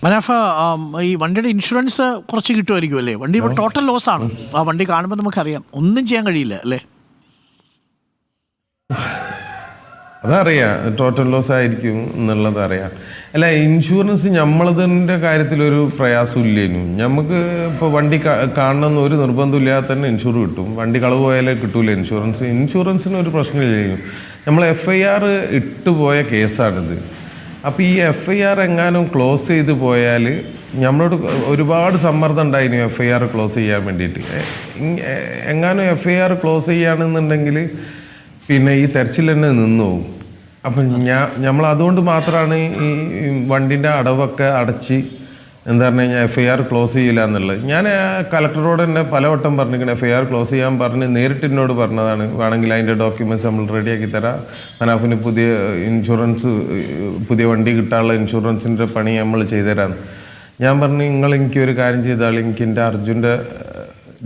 മനാഫ, ഈ വണ്ടിയുടെ ഇൻഷുറൻസ് കുറച്ച് കിട്ടുമായിരിക്കും അല്ലേ? വണ്ടി ഇപ്പോൾ ടോട്ടൽ ലോസ് ആണ്. ആ വണ്ടി കാണുമ്പോൾ നമുക്കറിയാം ഒന്നും ചെയ്യാൻ കഴിയില്ല അല്ലേ? അതറിയാം, ടോട്ടൽ ലോസ് ആയിരിക്കും എന്നുള്ളത് അറിയാം. അല്ല, ഇൻഷുറൻസ് നമ്മളതിൻ്റെ കാര്യത്തിലൊരു പ്രയാസമില്ലേനു. നമുക്ക് ഇപ്പോൾ വണ്ടി കാണണമെന്ന് ഒരു നിർബന്ധമില്ലാതെ തന്നെ ഇൻഷുർ കിട്ടും. വണ്ടി കളവ് പോയാലേ കിട്ടൂല ഇൻഷുറൻസിന് ഒരു പ്രശ്നമില്ലേനു. നമ്മൾ FIR ഇട്ടുപോയ കേസാണിത്. അപ്പോൾ ഈ FIR എങ്ങാനും ക്ലോസ് ചെയ്ത് പോയാൽ നമ്മളോട് ഒരുപാട് സമ്മർദ്ദം ഉണ്ടായിരുന്നു FIR ക്ലോസ് ചെയ്യാൻ വേണ്ടിയിട്ട്. എങ്ങാനും FIR ക്ലോസ് ചെയ്യുകയാണെന്നുണ്ടെങ്കിൽ പിന്നെ ഈ തെരച്ചിൽ തന്നെ നിന്നു പോകും. അപ്പം നമ്മൾ അതുകൊണ്ട് മാത്രമാണ് ഈ വണ്ടിൻ്റെ അടവൊക്കെ അടച്ച് എന്താ പറഞ്ഞു കഴിഞ്ഞാൽ FIR ക്ലോസ് ചെയ്യില്ല എന്നുള്ളത്. ഞാൻ കളക്ടറോട് തന്നെ പലവട്ടം പറഞ്ഞിരിക്കണം. FIR ക്ലോസ് ചെയ്യാൻ പറഞ്ഞ് നേരിട്ട് എന്നോട് പറഞ്ഞതാണ്. വേണമെങ്കിൽ അതിൻ്റെ ഡോക്യുമെൻറ്റ്സ് നമ്മൾ റെഡിയാക്കി തരാം, മനാഫിന് പുതിയ ഇൻഷുറൻസ്, പുതിയ വണ്ടി കിട്ടാനുള്ള ഇൻഷുറൻസിൻ്റെ പണി നമ്മൾ ചെയ്തുതരാമെന്ന്. ഞാൻ പറഞ്ഞു, നിങ്ങൾ എനിക്കൊരു കാര്യം ചെയ്താൽ എനിക്ക് എൻ്റെ അർജുൻ്റെ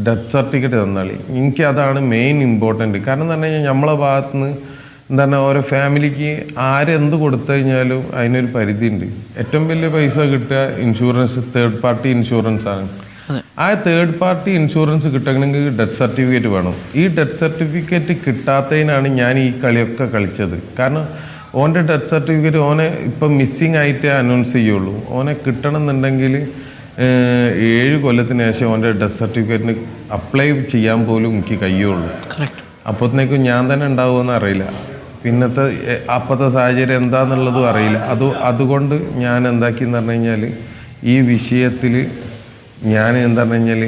ഡെത്ത് സർട്ടിഫിക്കറ്റ് തന്നാളി. എനിക്ക് അതാണ് മെയിൻ ഇമ്പോർട്ടൻറ്റ്. കാരണം എന്ന് പറഞ്ഞു കഴിഞ്ഞാൽ നമ്മളെ ഭാഗത്തുനിന്ന് എന്താണ് ഓരോ ഫാമിലിക്ക് ആരെന്ത് കൊടുത്തു കഴിഞ്ഞാലും അതിനൊരു പരിധിയുണ്ട്. ഏറ്റവും വലിയ പൈസ കിട്ടുക ഇൻഷുറൻസ്, തേർഡ് പാർട്ടി ഇൻഷുറൻസ് ആണ്. ആ തേർഡ് പാർട്ടി ഇൻഷുറൻസ് കിട്ടണമെങ്കിൽ ഡെത്ത് സർട്ടിഫിക്കറ്റ് വേണം. ഈ ഡെത്ത് സർട്ടിഫിക്കറ്റ് കിട്ടാത്തതിനാണ് ഞാൻ ഈ കളിയൊക്കെ കളിച്ചത്. കാരണം ഓൻ്റെ ഡെത്ത് സർട്ടിഫിക്കറ്റ് ഓനെ ഇപ്പം മിസ്സിങ് ആയിട്ടേ അനൗൺസ് ചെയ്യുള്ളൂ. ഓനെ കിട്ടണം എന്നുണ്ടെങ്കിൽ 7 കൊല്ലത്തിന് ശേഷം ഓൻ്റെ ഡെത്ത് സർട്ടിഫിക്കറ്റിന് അപ്ലൈ ചെയ്യാൻ പോലും എനിക്ക് കഴിയുള്ളൂ. അപ്പോഴത്തേക്കും ഞാൻ തന്നെ ഉണ്ടാവുമെന്ന് അറിയില്ല. പിന്നത്തെ അപ്പോഴത്തെ സാഹചര്യം എന്താണെന്നുള്ളതും അറിയില്ല. അതുകൊണ്ട് ഞാൻ എന്താക്കിയെന്ന് പറഞ്ഞു കഴിഞ്ഞാൽ ഈ വിഷയത്തിൽ ഞാൻ എന്താ പറഞ്ഞു കഴിഞ്ഞാൽ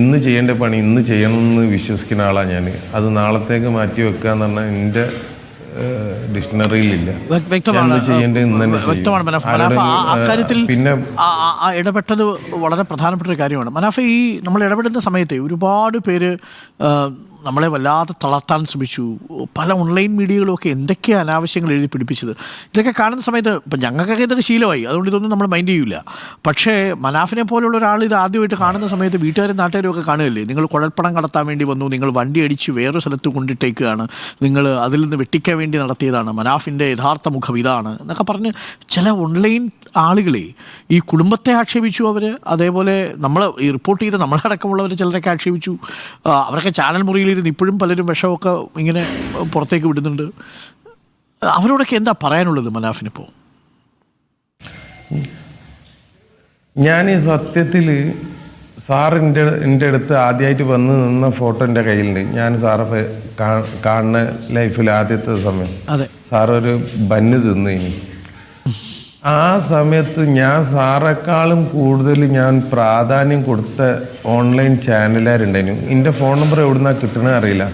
ഇന്ന് ചെയ്യേണ്ട പണി ഇന്ന് ചെയ്യണമെന്ന് വിശ്വസിക്കുന്ന ആളാണ് ഞാൻ. അത് നാളത്തേക്ക് മാറ്റി വെക്കുക എന്ന് പറഞ്ഞാൽ എൻ്റെ ഡിക്ഷണറിയിലില്ല. പിന്നെ ഇടപെട്ടത് വളരെ പ്രധാനപ്പെട്ട ഒരു കാര്യമാണ് മനാഫ. ഈ നമ്മൾ ഇടപെടുന്ന സമയത്ത് ഒരുപാട് പേര് നമ്മളെ വല്ലാതെ തളർത്താൻ ശ്രമിച്ചു. പല ഓൺലൈൻ മീഡിയകളുമൊക്കെ എന്തൊക്കെയാണ് അനാവശ്യങ്ങൾ എഴുതി പിടിപ്പിച്ചത്. ഇതൊക്കെ കാണുന്ന സമയത്ത് ഇപ്പം ഞങ്ങൾക്കൊക്കെ ഇതൊക്കെ ശീലമായി, അതുകൊണ്ട് ഇതൊന്നും നമ്മൾ മൈൻഡ് ചെയ്യില്ല. പക്ഷേ മനാഫിനെ പോലുള്ള ഒരാൾ ഇത് ആദ്യമായിട്ട് കാണുന്ന സമയത്ത് വീട്ടുകാരും നാട്ടുകാരും ഒക്കെ കാണുകയല്ലേ, നിങ്ങൾ കുഴൽപ്പണം കടത്താൻ വേണ്ടി വന്നു, നിങ്ങൾ വണ്ടി അടിച്ച് വേറൊരു സ്ഥലത്ത് കൊണ്ടിട്ടേക്കുകയാണ്, നിങ്ങൾ അതിൽ നിന്ന് വെട്ടിക്കാൻ വേണ്ടി നടത്തിയതാണ്, മനാഫിൻ്റെ യഥാർത്ഥ മുഖം ഇതാണ് എന്നൊക്കെ പറഞ്ഞ് ചില ഓൺലൈൻ ആളുകളെ ഈ കുടുംബത്തെ ആക്ഷേപിച്ചു. അവർ അതേപോലെ നമ്മൾ ഈ റിപ്പോർട്ട് ചെയ്ത നമ്മളടക്കമുള്ളവർ ചിലരൊക്കെ ആക്ഷേപിച്ചു. അവരൊക്കെ ചാനൽ മുറിയിൽ ഇപ്പോഴും പലരും വിഷമൊക്കെ ഇങ്ങനെ പുറത്തേക്ക് വിടുന്നുണ്ട്. അവരോടൊക്കെ എന്താ പറയാനുള്ളത് മനാഫിനിപ്പോൾ? ഞാൻ ഈ സത്യത്തിൽ സാറിൻ്റെ അടുത്ത് ആദ്യമായിട്ട് വന്ന് നിന്ന ഫോട്ടോ എൻ്റെ കയ്യിലുണ്ട്. ഞാൻ സാറെ കാണുന്ന ലൈഫിൽ ആദ്യത്തെ സമയം സാറൊരു ബന്ന് തിന്നു. ഇനി ആ സമയത്ത് ഞാൻ സാറേക്കാളും കൂടുതൽ ഞാൻ പ്രാധാന്യം കൊടുത്ത ഓൺലൈൻ ചാനലുകാരുണ്ടായിരുന്നു. എൻ്റെ ഫോൺ നമ്പർ എവിടുന്നാ കിട്ടണമെന്ന് അറിയില്ല.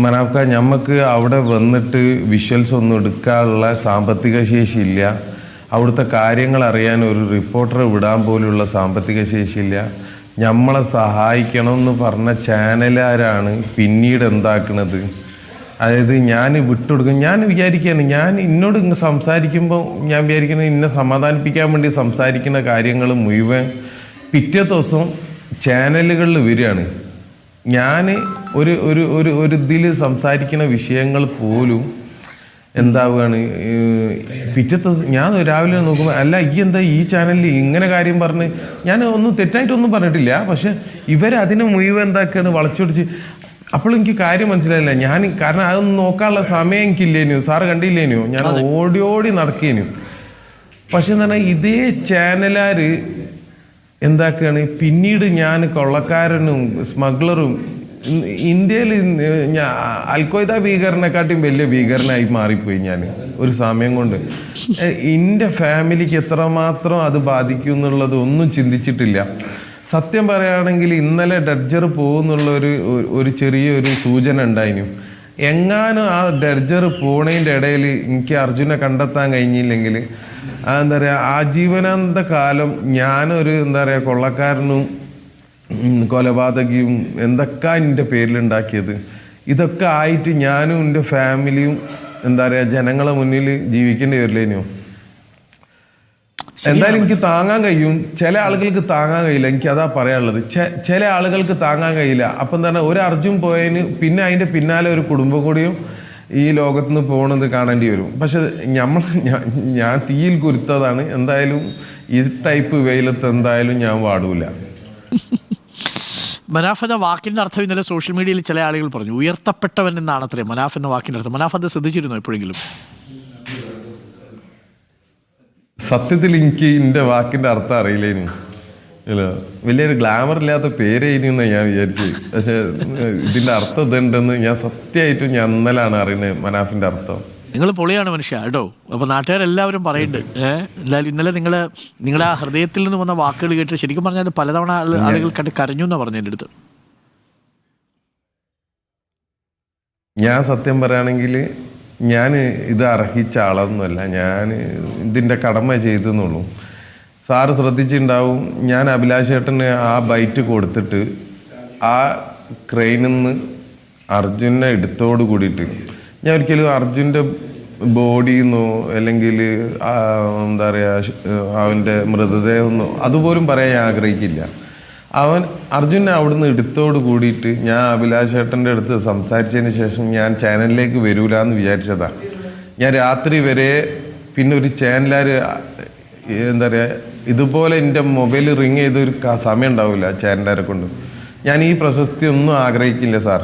മനാഫ്ക, നമുക്ക് അവിടെ വന്നിട്ട് വിഷ്വൽസ് ഒന്നും എടുക്കാനുള്ള സാമ്പത്തിക ശേഷി ഇല്ല. അവിടുത്തെ കാര്യങ്ങൾ അറിയാൻ ഒരു റിപ്പോർട്ടറെ വിടാൻ പോലുള്ള സാമ്പത്തിക ശേഷിയില്ല. നമ്മളെ സഹായിക്കണം എന്ന് പറഞ്ഞ ചാനലുകാരാണ് പിന്നീട് എന്താക്കുന്നത്. അതായത് ഞാൻ വിട്ടുകൊടുക്കും. ഞാൻ വിചാരിക്കുകയാണ്, ഞാൻ എന്നോട് ഇങ്ങ് സംസാരിക്കുമ്പോൾ ഞാൻ വിചാരിക്കുന്നത് ഇന്നെ സമാധാനിപ്പിക്കാൻ വേണ്ടി സംസാരിക്കുന്ന കാര്യങ്ങൾ മുഴുവൻ പിറ്റേ ദിവസം ചാനലുകളിൽ വരികയാണ്. ഞാൻ ഒരു ഇതിൽ സംസാരിക്കുന്ന വിഷയങ്ങൾ പോലും എന്താവുകയാണ് പിറ്റേ ദിവസം ഞാൻ രാവിലെ നോക്കുമ്പോൾ, അല്ല ഈ എന്താ ഈ ചാനലിൽ ഇങ്ങനെ കാര്യം പറഞ്ഞ്, ഞാൻ ഒന്നും തെറ്റായിട്ടൊന്നും പറഞ്ഞിട്ടില്ല. പക്ഷെ ഇവരതിനെ മുഴുവൻ എന്താക്കുകയാണ് വളച്ചൊടിച്ച്. അപ്പോൾ എനിക്ക് കാര്യം മനസ്സിലായില്ല. കാരണം അതൊന്നും നോക്കാനുള്ള സമയം എനിക്കില്ലേനു. സാറ് കണ്ടില്ലേനു, ഞാൻ ഓടി നടക്കേനു. പക്ഷെ എന്താ പറഞ്ഞാൽ ഇതേ ചാനലുകാർ എന്താക്കുകയാണ് പിന്നീട് ഞാൻ കൊള്ളക്കാരനും സ്മഗ്ലറും ഇന്ത്യയിൽ അൽഖ്വയ്ദ ഭീകരനെക്കാട്ടും വലിയ ഭീകരനായി മാറിപ്പോയി ഞാൻ ഒരു സമയം കൊണ്ട്. എൻ്റെ ഫാമിലിക്ക് എത്രമാത്രം അത് ബാധിക്കും എന്നുള്ളത് ഒന്നും ചിന്തിച്ചിട്ടില്ല. സത്യം പറയുകയാണെങ്കിൽ ഇന്നലെ ഡഡ്ജർ പോകുന്നുള്ള ഒരു ചെറിയൊരു സൂചന ഉണ്ടായിരുന്നു. എങ്ങാനും ആ ഡഡ്ജർ പോണതിൻ്റെ ഇടയിൽ എനിക്ക് അർജുനെ കണ്ടെത്താൻ കഴിഞ്ഞില്ലെങ്കിൽ എന്താ പറയുക, ആജീവനാന്ത കാലം ഞാനൊരു എന്താ പറയുക കൊള്ളക്കാരനും കൊലപാതകിയും എന്തൊക്കെ എൻ്റെ പേരിലുണ്ടാക്കിയത്. ഇതൊക്കെ ആയിട്ട് ഞാനും എൻ്റെ ഫാമിലിയും എന്താ പറയുക ജനങ്ങളെ മുന്നിൽ ജീവിക്കേണ്ടി വരില്ലേനോ. എന്തായാലും എനിക്ക് താങ്ങാൻ കഴിയും. ചില ആളുകൾക്ക് താങ്ങാൻ കഴിയില്ല. എനിക്ക് അതാ പറയാനുള്ളത്. ചില ആളുകൾക്ക് താങ്ങാൻ കഴിയില്ല. അപ്പം എന്താണ്, ഒരു അർജുൻ പോയതിന് പിന്നെ അതിൻ്റെ പിന്നാലെ ഒരു കുടുംബം കൂടിയും ഈ ലോകത്തുനിന്ന് പോകണത് കാണേണ്ടി വരും. പക്ഷെ ഞാൻ തീയിൽ കുരുത്തതാണ്. എന്തായാലും ഈ ടൈപ്പ് വെയിലത്ത് എന്തായാലും ഞാൻ വാടൂല. മനാഫ് എന്ന വാക്കിൻ്റെ അർത്ഥം ഇന്നലെ സോഷ്യൽ മീഡിയയിൽ ചില ആളുകൾ പറഞ്ഞു, ഉയർത്തപ്പെട്ടവൻ എന്നാണ് അത്രേ മനാഫ് എന്ന വാക്കിൻ്റെ അർത്ഥം. മനാഫ് അത് ശ്രദ്ധിച്ചിരുന്നോ എപ്പോഴെങ്കിലും? സത്യത്തിൽ എനിക്ക് എൻ്റെ വാക്കിൻ്റെ അർത്ഥം അറിയില്ലേനു. വലിയൊരു ഗ്ലാമർ ഇല്ലാത്ത പേരേനെന്ന് ഞാൻ വിചാരിച്ചു. പക്ഷെ ഇതിൻ്റെ അർത്ഥം ഇതുണ്ടെന്ന് ഞാൻ സത്യമായിട്ടും ഞാൻ ഇന്നലാണ് അറിയുന്നത് മനാഫിൻ്റെ അർത്ഥം. നിങ്ങൾ പൊളിയാണ് മനുഷ്യ കേട്ടോ. അപ്പോൾ നാട്ടുകാരെല്ലാവരും പറയുന്നുണ്ട്. എന്തായാലും ഇന്നലെ നിങ്ങളുടെ ആ ഹൃദയത്തിൽ നിന്ന് വന്ന വാക്കുകൾ കേട്ട് ശരിക്കും പറഞ്ഞാൽ പലതവണ ആളുകൾ കണ്ട് കരഞ്ഞു എന്നാണ് പറഞ്ഞു എൻ്റെ അടുത്ത്. ഞാൻ സത്യം പറയുകയാണെങ്കിൽ ഞാൻ ഇത് അർഹിച്ച ആളൊന്നുമല്ല. ഞാൻ ഇതിൻ്റെ കടമ ചെയ്തെന്നുള്ളൂ. സാറ് ശ്രദ്ധിച്ചിട്ടുണ്ടാവും, ഞാൻ അഭിലാഷേട്ടന് ആ ബൈറ്റ് കൊടുത്തിട്ട് ആ ക്രെയിനിൽ നിന്ന് അർജുനെ എടുത്തോട് കൂടിയിട്ട് ഞാൻ ഒരിക്കലും അർജുൻ്റെ ബോഡിന്നോ അല്ലെങ്കിൽ എന്താ പറയുക അവൻ്റെ മൃതദേഹമെന്നോ അതുപോലും പറയാൻ ഞാൻ ആഗ്രഹിക്കില്ല. അർജുനെ അവിടുന്ന് എടുത്തോട് കൂടിയിട്ട് ഞാൻ അഭിലാഷേട്ടൻ്റെ അടുത്ത് സംസാരിച്ചതിന് ശേഷം ഞാൻ ചാനലിലേക്ക് വരൂല എന്ന് വിചാരിച്ചതാണ്. ഞാൻ രാത്രി വരെ പിന്നെ ഒരു ചാനലുകാർ എന്താ പറയുക ഇതുപോലെ എൻ്റെ മൊബൈൽ റിങ് ചെയ്തൊരു സമയം ഉണ്ടാവില്ല ചാനലുകാരെ കൊണ്ട്. ഞാൻ ഈ പ്രശസ്തി ഒന്നും ആഗ്രഹിക്കില്ല സാർ.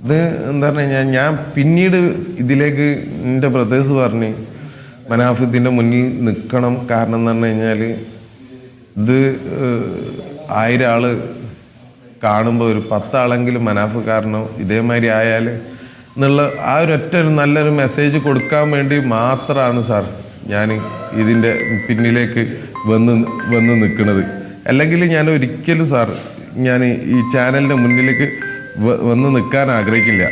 ഇത് എന്താ പറഞ്ഞു കഴിഞ്ഞാൽ ഞാൻ പിന്നീട് ഇതിലേക്ക് എൻ്റെ ബ്രദേഴ്സ് പറഞ്ഞ് മനാഫ് ഇതിൻ്റെ മുന്നിൽ നിൽക്കണം. കാരണം എന്ന് പറഞ്ഞു കഴിഞ്ഞാൽ ഇത് 1000 ആള് കാണുമ്പോൾ ഒരു 10 ആളെങ്കിലും മനാഫ് കാരണം ഇതേമാതിരി ആയാൽ എന്നുള്ള ആ ഒരു നല്ലൊരു മെസ്സേജ് കൊടുക്കാൻ വേണ്ടി മാത്രമാണ് സാർ ഞാൻ ഇതിൻ്റെ പിന്നിലേക്ക് വന്ന് നിൽക്കുന്നത്. അല്ലെങ്കിൽ ഞാൻ ഒരിക്കലും സാർ ഞാൻ ഈ ചാനലിൻ്റെ മുന്നിലേക്ക് വന്ന് നിൽക്കാൻ ആഗ്രഹിക്കില്ല.